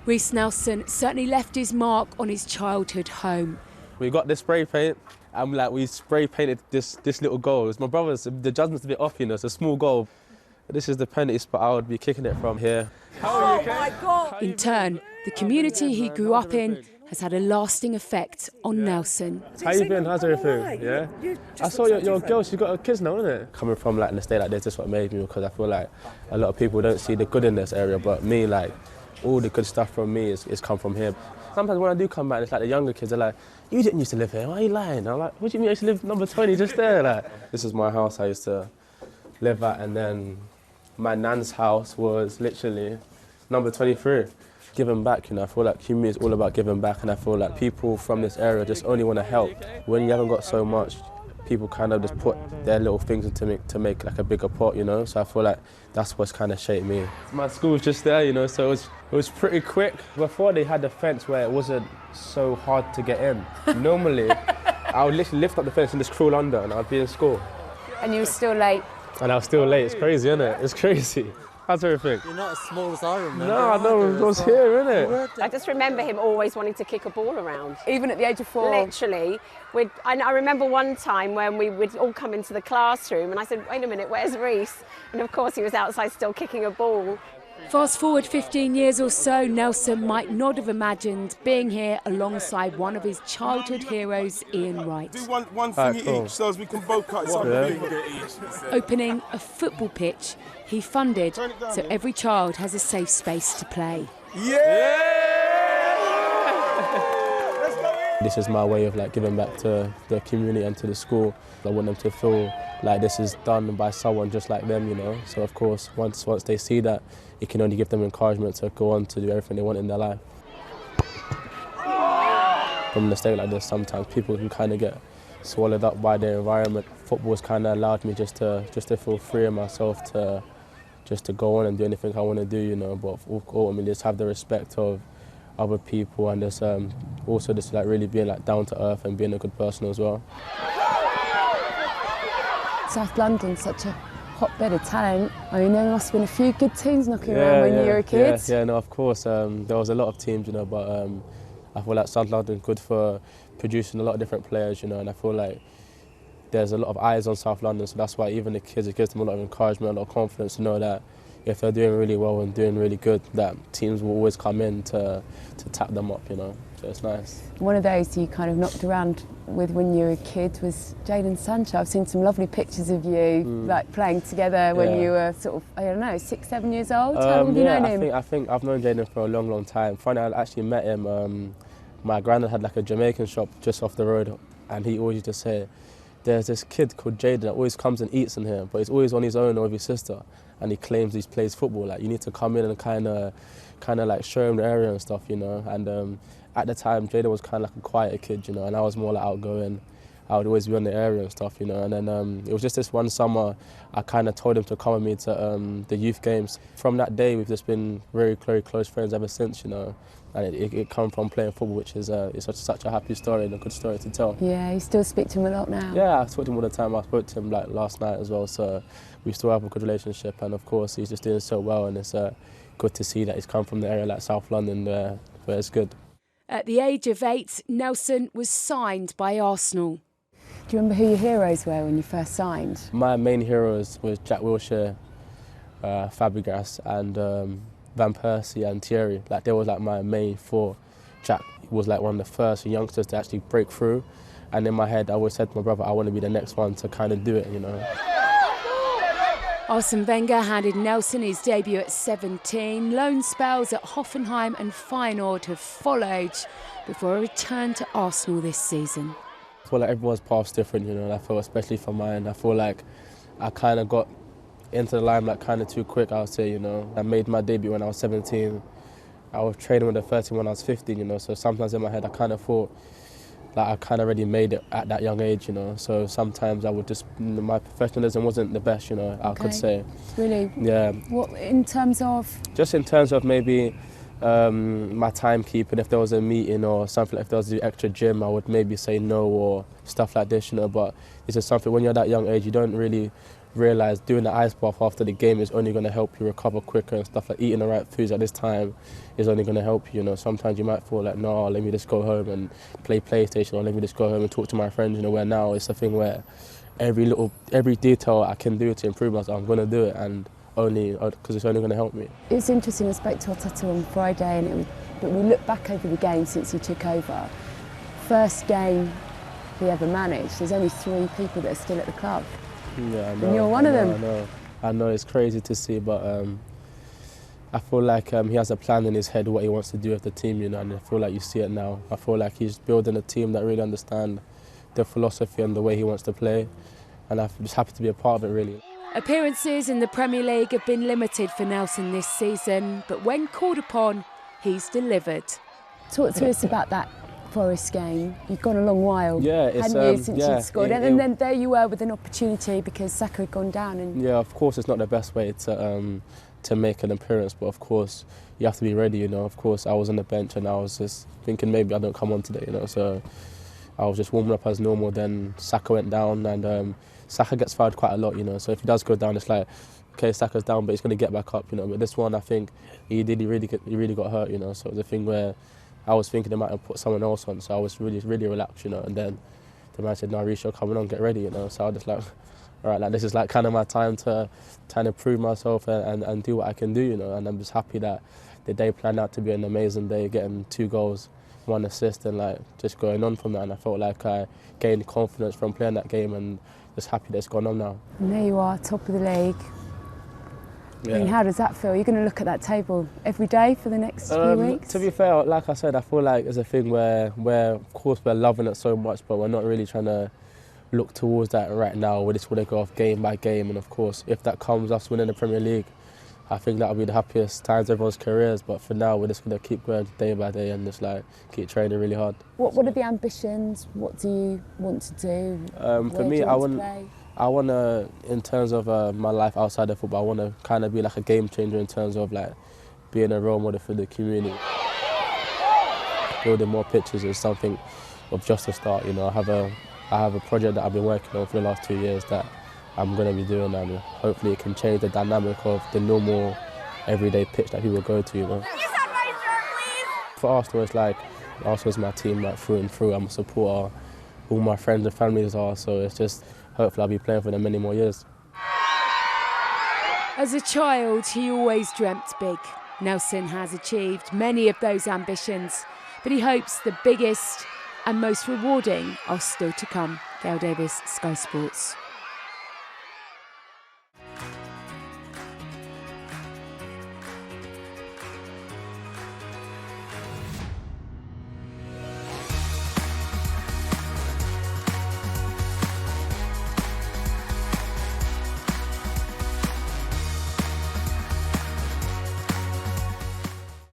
Reiss Nelson certainly left his mark on his childhood home. We got this spray paint and we spray painted this little goal. It's my brother's, the judgment's a bit off, you know, it's a small goal. This is the penalty spot I would be kicking it from here. Oh my God! In turn, the community he grew up in has had a lasting effect on Nelson. How you been? How's everything? Yeah? I saw your girl, she's got her kids now, isn't it? Coming from like an estate like this, that's what made me, because I feel like a lot of people don't see the good in this area, but me, like, all the good stuff from me is come from here. Sometimes when I do come back, it's like the younger kids are like, you didn't used to live here, why are you lying? I'm like, what do you mean I used to live number 20 just there? Like, this is my house I used to live at, and then my nan's house was literally number 23. Giving back, you know, I feel like community is all about giving back, and I feel like people from this area just only want to help. When you haven't got so much, people kind of just put their little things to make like a bigger pot, you know, so I feel like that's what's kind of shaped me. My school was just there, you know, so it was pretty quick. Before they had the fence where it wasn't so hard to get in. Normally, I would literally lift up the fence and just crawl under and I'd be in school. And you were still late? And I was still late, it's crazy, isn't it? It's crazy. How's everything? You're not as small as I remember. No, I know, it was here, innit? I just remember him always wanting to kick a ball around. Even at the age of 4? Literally. I remember one time when we would all come into the classroom and I said, wait a minute, where's Reiss? And of course he was outside still kicking a ball. Fast forward 15 years or so, Nelson might not have imagined being here alongside one of his childhood heroes, Ian Wright. Do one thing each so as we can both cut something each. Opening a football pitch he funded so every child has a safe space to play. This is my way of like giving back to the community and to the school. I want them to feel like this is done by someone just like them, you know. So of course, once they see that, it can only give them encouragement to go on to do everything they want in their life. From an estate like this, sometimes people can kind of get swallowed up by their environment. Football's kind of allowed me just to feel free in myself to go on and do anything I want to do, you know. But ultimately, just have the respect of other people and just also just like really being like down to earth and being a good person as well. South London's such a hotbed of talent. I mean, there must have been a few good teams knocking around when you were a kid. Yeah, no, of course. There was a lot of teams, you know, but I feel like South London's good for producing a lot of different players, you know, and I feel like there's a lot of eyes on South London, so that's why even the kids, it gives them a lot of encouragement, a lot of confidence to know that if they're doing really well and doing really good, that teams will always come in to tap them up, you know, so it's nice. One of those you kind of knocked around with when you were a kid was Jadon Sancho. I've seen some lovely pictures of you like playing together when you were sort of, I don't know, 6, 7 years old. How long have you known him? I think I've known Jadon for a long, long time. Funny, I actually met him, my granddad had like a Jamaican shop just off the road, and he always used to say, there's this kid called Jadon that always comes and eats in here, but he's always on his own or with his sister, and he claims he plays football. Like, you need to come in and kind of like show him the area and stuff, you know. And at the time, Jadon was kind of like a quieter kid, you know, and I was more like outgoing. I would always be on the area and stuff, you know. And then it was just this one summer, I kind of told him to come with me to the youth games. From that day, we've just been very, very close friends ever since, you know. And it come from playing football, which is such a happy story and a good story to tell. Yeah, you still speak to him a lot now? Yeah, I spoke to him all the time. I spoke to him like last night as well, so we still have a good relationship. And of course, he's just doing so well, and it's good to see that he's come from the area like South London, where it's good. At the age of 8, Nelson was signed by Arsenal. Do you remember who your heroes were when you first signed? My main heroes was Jack Wilshere, Fabregas, and Van Persie and Thierry. Like, they were like my main 4. Jack was like one of the first youngsters to actually break through, and in my head I always said to my brother, I want to be the next one to kind of do it, you know. Arsene Wenger handed Nelson his debut at 17. Loan spells at Hoffenheim and Feyenoord have followed before a return to Arsenal this season. I feel like everyone's path's different, you know, and I feel especially for mine, I feel like I kind of got into the limelight kind of too quick, I would say, you know. I made my debut when I was 17. I was training with the 13 when I was 15, you know, so sometimes in my head I kind of thought like I kind of already made it at that young age, you know, so sometimes I would just, my professionalism wasn't the best, you know, I could say. Really? Yeah. What, in terms of? Just in terms of maybe my timekeeping, if there was a meeting or something, if there was the extra gym, I would maybe say no or stuff like this, you know, but this is something, when you're at that young age, you don't really realise doing the ice bath after the game is only going to help you recover quicker, and stuff like eating the right foods at this time is only going to help you. You know, sometimes you might feel like, no, let me just go home and play PlayStation, or let me just go home and talk to my friends. You know, where now it's a thing where every detail I can do to improve myself, I'm going to do it, and only because it's only going to help me. It was interesting. I spoke to Arteta on Friday, and but we look back over the game since he took over. First game he ever managed, there's only 3 people that are still at the club. Yeah, I know, and you're one of them. I know, it's crazy to see, but I feel like he has a plan in his head what he wants to do with the team, you know, and I feel like you see it now. I feel like he's building a team that really understand the philosophy and the way he wants to play, and I'm just happy to be a part of it, really. Appearances in the Premier League have been limited for Nelson this season, but when called upon, he's delivered. Talk to us about that Forest game. You've gone a long while, hadn't you, since you'd scored, and then there you were with an opportunity because Saka had gone down. And yeah, of course, it's not the best way to make an appearance, but of course you have to be ready. You know, of course, I was on the bench and I was just thinking maybe I don't come on today. You know, so I was just warming up as normal. Then Saka went down, and Saka gets fouled quite a lot. You know, so if he does go down, it's like, okay, Saka's down, but he's going to get back up. You know, but this one, I think he really got hurt. You know, so the thing where I was thinking they might have put someone else on, so I was really relaxed, you know. And then the man said, "No, Reiss, you're coming on, get ready," you know. So I was just like, all right, like this is like kind of my time to prove myself and do what I can do, you know. And I'm just happy that the day planned out to be an amazing day, getting 2 goals, 1 assist, and like just going on from that. And I felt like I gained confidence from playing that game, and just happy that it's gone on now. And there you are, top of the league. Yeah. I mean, how does that feel? You're going to look at that table every day for the next few weeks? To be fair, like I said, I feel like it's a thing where of course we're loving it so much, but we're not really trying to look towards that right now. We just want to go off game by game, and of course, if that comes us winning the Premier League, I think that'll be the happiest times of everyone's careers. But for now, we're just going to keep going day by day and just like keep training really hard. What are the ambitions? What do you want to do? For me, I want to, in terms of my life outside of football, I want to kind of be like a game changer in terms of like being a role model for the community. Building more pitches is something of just a start. You know, I have a project that I've been working on for the last 2 years that I'm going to be doing, and hopefully it can change the dynamic of the normal, everyday pitch that people go to. You know. For Arsenal, it's like Arsenal's my team, like through and through. I'm a supporter. All my friends and families are, so it's just. Hopefully I'll be playing for them many more years. As a child, he always dreamt big. Nelson has achieved many of those ambitions, but he hopes the biggest and most rewarding are still to come. Gail Davis, Sky Sports.